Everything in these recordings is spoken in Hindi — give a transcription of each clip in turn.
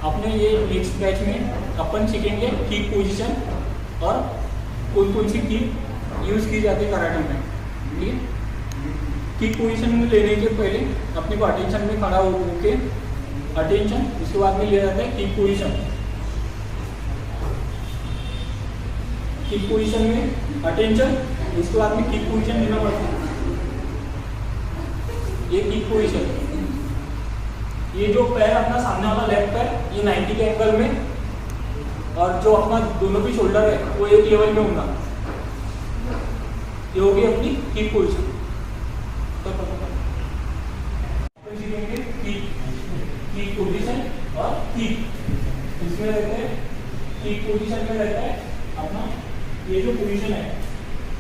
अपने ये नेक्स्ट बैच में अपन सीखेंगे किक पोजीशन और कौन कौन सी किक यूज़ की जाती है कराटे में। ठीक है, किक पोजीशन में लेने के पहले अपने को अटेंशन में खड़ा होके अटेंशन, उसके बाद में लिया जाता है किक पोजीशन। किक पोजीशन में अटेंशन, उसके बाद में किक पोजीशन लेना पड़ता है। ये किक पोजीशन, ये जो पैर अपना सामने वाला लेफ्ट पैर ये 90 के एंगल में और जो अपना दोनों भी शोल्डर है वो एक लेवल में होगा। ये होगी अपनी किक पोजीशन। तो सीखेंगे किक पोजीशन और किक। इसमें रहते हैं किक पोजीशन में रहता है अपना ये जो पोजीशन है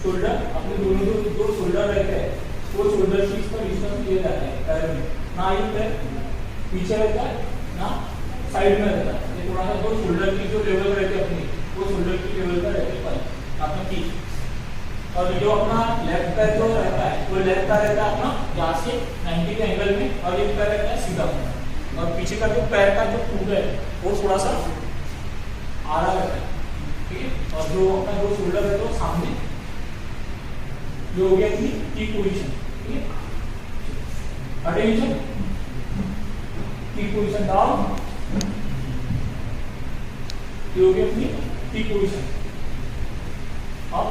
शोल्डर, अपने दोनों जो शोल्डर रहते हैं वो शोल्डर शीट्स पर डिस्टेंस दिए जाते हैं पैर में, ना ये पैर पीछे रहता है ना साइड में रहता है। ये थोड़ा सा जो शोल्डर की जो लेवल रहती है अपनी वो शोल्डर की लेवल पर रहती है अपना किक। और जो अपना लेफ्ट पैर जो रहता है वो लेफ्ट पैर रहता है अपना यहाँ से 90 के एंगल में और एक पैर रहता है सीधा, और पीछे का जो पैर का जो फूट है वो थोड़ा सा आड़ा रहता है। ठीक है, और जो अपना जो शोल्डर है तो सामने जो हो गया थी किक पोजीशन। ठीक है, अटेंशन किक पोजीशन डाउन, ये हो गया अपनी किक पोजीशन अप।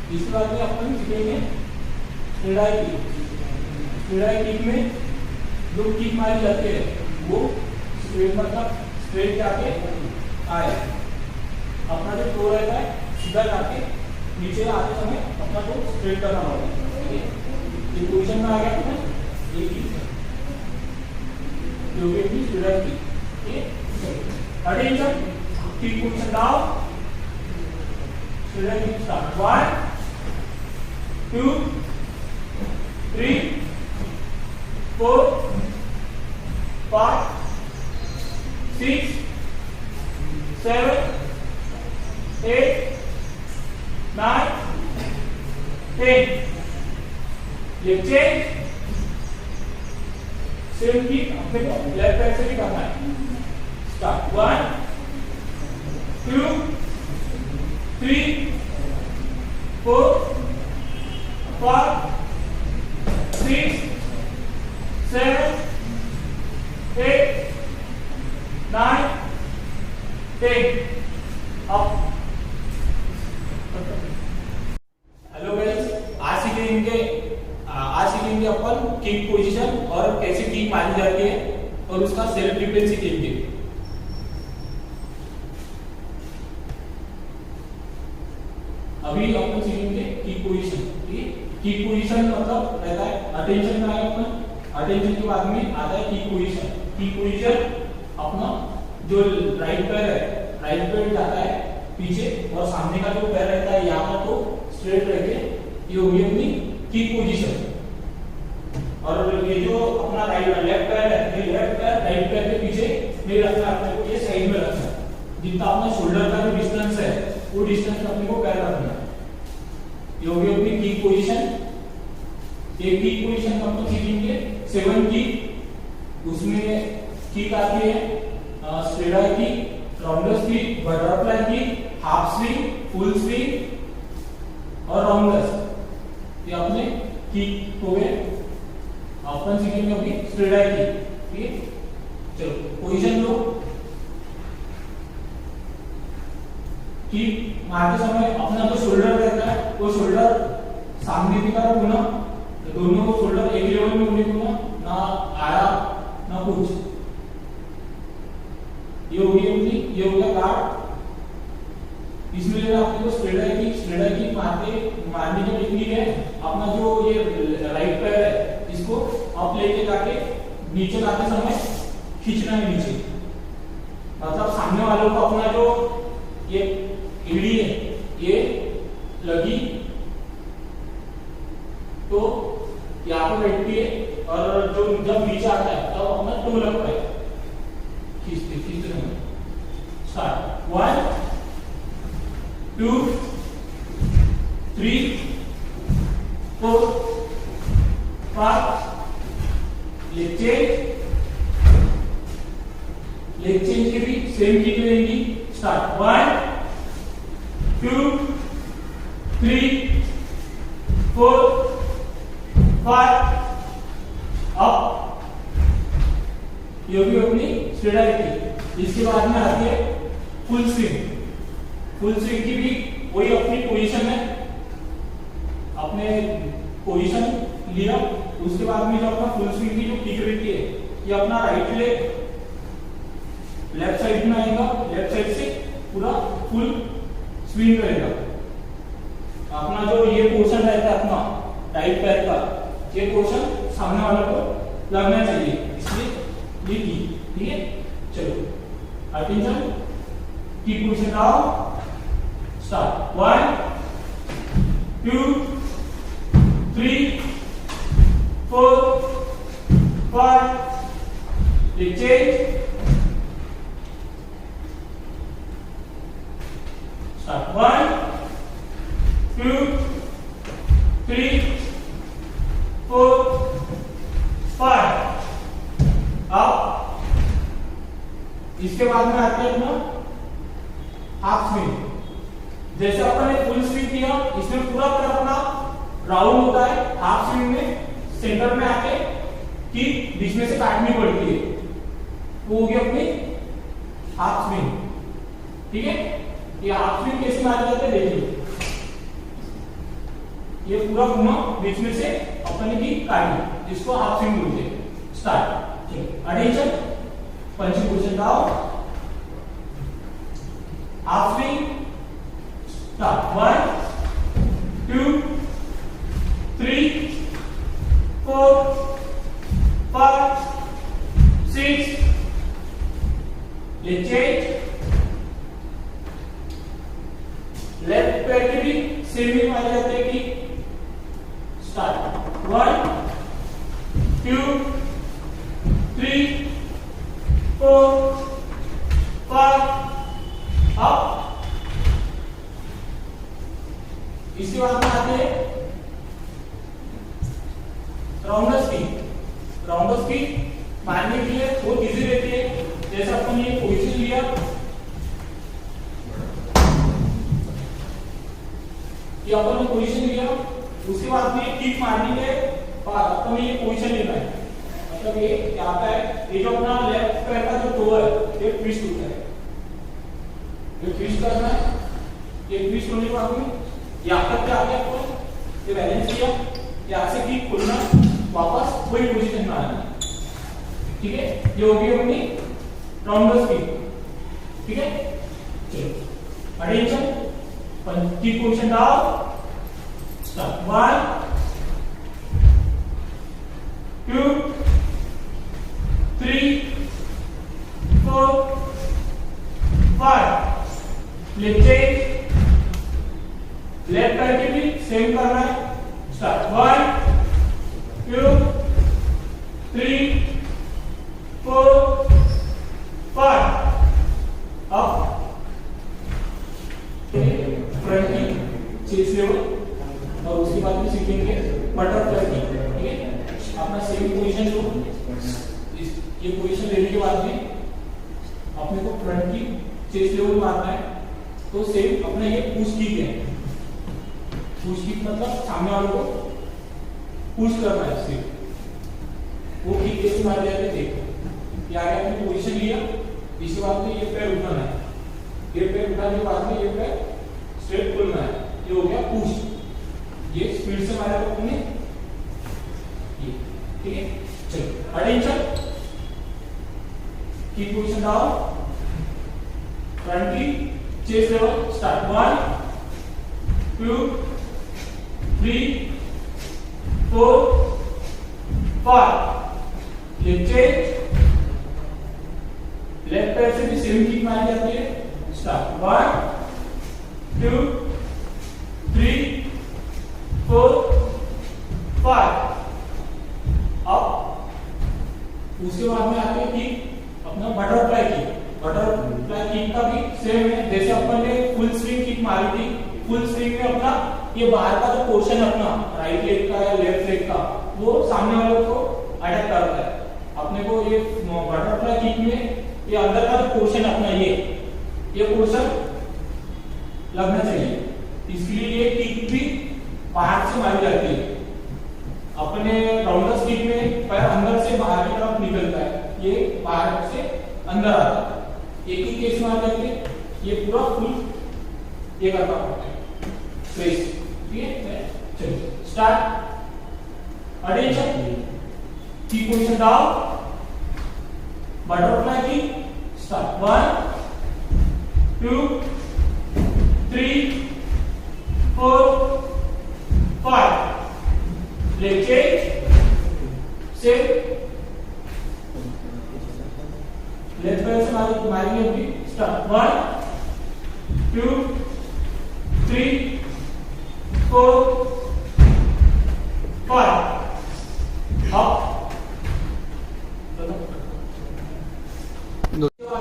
इसके बाद में अपन सीखेंगे स्ट्रेट किक। स्ट्रेट किक में जो किक मारी जाती है वो स्ट्रेट मतलब स्ट्रेट जाके आए, अपना जो टो रहता है सीधा जाके नीचे आते समय अपना को स्ट्रेट करना होगा। ठीक है, ये पोजीशन में आ गया अपना ये किक जो भी अपनी स्ट्रेट किक। ठीक है, attention kick position down, straight kick start 1 2 3 4 5 6 7 8 9 10। ये चेंज सेम किक अपने को लेफ्ट पैर से भी करना है। Start 1 2 3 4 5 6 7 8 9 10 up. हेलो गाइस, आज सीखेंगे अपन किक पोजीशन और कैसे किक मारी जाती है और उसका सेल्फ डिफेंस सीखेंगे। अभी अपन सीखेंगे किक पोजीशन। किक पोजीशन मतलब रहता है अटेंशन में आएगा अपना, अटेंशन के बाद में आता है किक पोजीशन। किक पोजीशन अपना जो राइट पैर है राइट पैर जाता है पीछे और सामने का जो पैर रहता है यहाँ पर तो स्ट्रेट रह के ये होगी अपनी किक पोजीशन। और ये जो अपना लेफ्ट पैर है ये लेफ्ट पैर राइट पैर के पीछे नहीं रखना, अपने को ये साइड में रखना है। जितना अपना शोल्डर का जो डिस्टेंस है वो डिस्टेंस में अपने को पैर रखना है। ये होगी अपनी किक पोजीशन। एक किक पोजीशन हम लोग सीखेंगे 7 किक। उसमें किक आती है straight kick, rounders kick, butterfly kick, half swing, full swing और राउंडर्स। ये अपने किक हो गए। अपन सीखेंगे अभी स्ट्रेट किक। ठीक है, चलो पोजीशन लो। किक मारते समय अपना जो शोल्डर रहता है वो शोल्डर सामने की तरफ होना, दोनों शोल्डर एक लेवल में होने को ना आया ना कुछ। ये हो गई अपनी, ये हो गया गार्ड। इसमें लेना अपने को स्ट्रेट किक मारने की टेक्निक है अपना जो ये राइट पैर है इसको अप लेके जाके नीचे लाते समय खींचना है नीचे, मतलब सामने वालों को अपना जो ये एड़ी है ये लगी तो यहाँ पर बैठती है और जो जब नीचे आता है तब अपना टो लगता है, खींचते समय। स्टार्ट 1 2 3 4 5 ये चेंज लेग चेंज के भी सेम किक रहेंगी। स्टार्ट 1 2 3 4 5 अप, ये भी अपनी स्ट्रेट। इसके बाद में आती है फुल स्विंग। फुल स्विंग की भी वही अपनी पोजीशन है, अपने पोजीशन लिया, उसके बाद में जो अपना फुल स्विंग की जो किक रहती है, ये अपना राइट लेग लेफ्ट साइड में आएगा, लेफ्ट साइड से पूरा फुल स्विंग करेगा। अपना जो ये पोर्शन रहता है अपना राइट पैर का, ये पोर्शन सामने वाले को लगना चाहिए, इसलिए ये की। ठीक है, चलो अटेंशन, की position down. Start 1 2 3 4 5 leg change. Start 1 2 3 4 5 up. इसके बाद में आते हैं अपना हाफ स्विंग। जैसे अपन ने फुल स्विंग किया, इसमें पूरा तरह अपना राउंड होता है। हाफ स्विंग में सेंटर में आके कि बीच में से काटनी पड़ती है, वो हो गई अपनी हाफ स्विंग। ठीक है, ये हाफ स्विंग कैसे मारे जाते हैं देखिए, ये पूरा घुमा बीच में से अपन की काटी, जिसको हाफ स्विंग बोलते हैं। Start, attention, punching position down, half swing. Start 1 2 3 4 5 6 leg change. Left पैर के भी सेम ही मारे जाते हैं कि स्टार्ट 1 2 3 4 5 अप। इसके बाद में आते हैं राउंडर्स की। राउंडर्स की मारने के लिए बहुत इजी रहती है। जैसे अपन ये पोजीशन लिया, ये अपन ने पोजीशन लिया, उसके बाद में किक मारनी है, अपन ये पोजीशन लेना है। मतलब ये क्या आता है, ये जो अपना लेफ्ट पैर का जो टो है, ये ट्विस्ट होता है, ये ट्विस्ट करना है। ये ट्विस्ट होने के बाद में यहाँ तक क्या आ गया, आपको ये बैलेंस किया, यहाँ से किक खोलना, वापस वही पोजीशन में आना। ठीक है, ये होगी अपनी राउंडर्स की। ठीक है, चलो attention, kick position down. Start 1 2 3 4 5 leg change. Left पैर के भी सेम करना है। Start 1 2 3 4 5 up. फ्रंट की चेस्ट लेवल, और उसके बाद में सीखेंगे बटरफ्लाई की। ठीक है, अपना सेम पोजीशन लो, ये पोजीशन लेने के बाद में अपने को फ्रंट की चेस्ट लेवल मारना है। तो सेम अपना ये पुश किक है। पुश किक मतलब सामने वाले को पुश करना है, सिर्फ वो किक कैसे मार जाते देखो। ये आगे आपने पोजीशन लिया, इसके बाद में ये पैर उठाना है, ये पैर उठाने के बाद में ये पैर स्ट्रेट खोलना है, ये हो गया पुश। ये स्पीड से मारा तो तुमने ये। ठीक है, चलो attention, kick position down, front की chest level. Start 1 2 3 4 5 leg change. Left पैर से भी सेम किक मारी जाती है। Start 1 2 3 4 5 up. उसके बाद में आते हैं किक अपना बटरफ्लाई किक। बटरफ्लाई किक का भी सेम है, जैसे अपन ने फुल स्विंग किक मारी थी। फुल स्विंग में अपना ये बाहर का जो पोर्शन है अपना राइट लेग का या लेफ्ट लेग का, वो सामने वाले को अटैक करता है। अपने को ये बटरफ्लाई किक में ये अंदर का पोर्शन अपना ये पोर्शन लगना चाहिए। इसके लिए ये किक भी बाहर से मारी जाती है। अपने राउंडर किक में पैर अंदर से बाहर की तरफ निकलता है, ये बाहर से अंदर आता है। एक ही केस में आ जाते ये पूरा फुल ये करना पड़ता है प्रेस। ठीक है, चलिए स्टार्ट। अटेंशन, की position down, butterfly kick, start. 1 2 3 4 5 leg change, set, left पैर से मारेंगे अभी। स्टार्ट। 1 2 3 4 5 अप।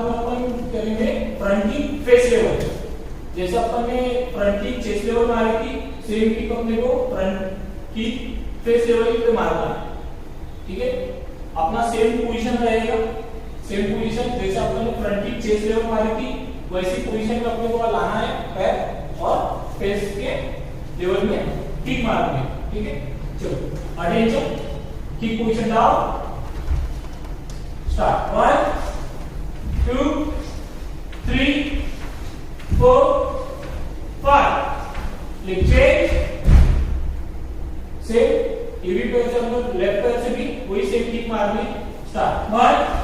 अपन करेंगे फ्रंट की फेस लेवल। जैसे अपन ने फ्रंट की चेस्ट लेवल मारी थी, सेम किक अपने को फ्रंट की फेस लेवल पे मारना है। ठीक है, अपना सेम पोजीशन रहेगा। सेम पोजीशन जैसे अपन ने फ्रंट की चेस्ट लेवल मारी थी, वैसी पोजीशन में अपने को लाना है पैर और फेस के लेवल में किक मारनी है। ठीक है, चलो attention, kick position down, start. 1 2 3 4 5 leg change, same. ये भी पैर से हम लोग लेफ्ट पैर से भी वही सेम किक मारनी। स्टार्ट। 1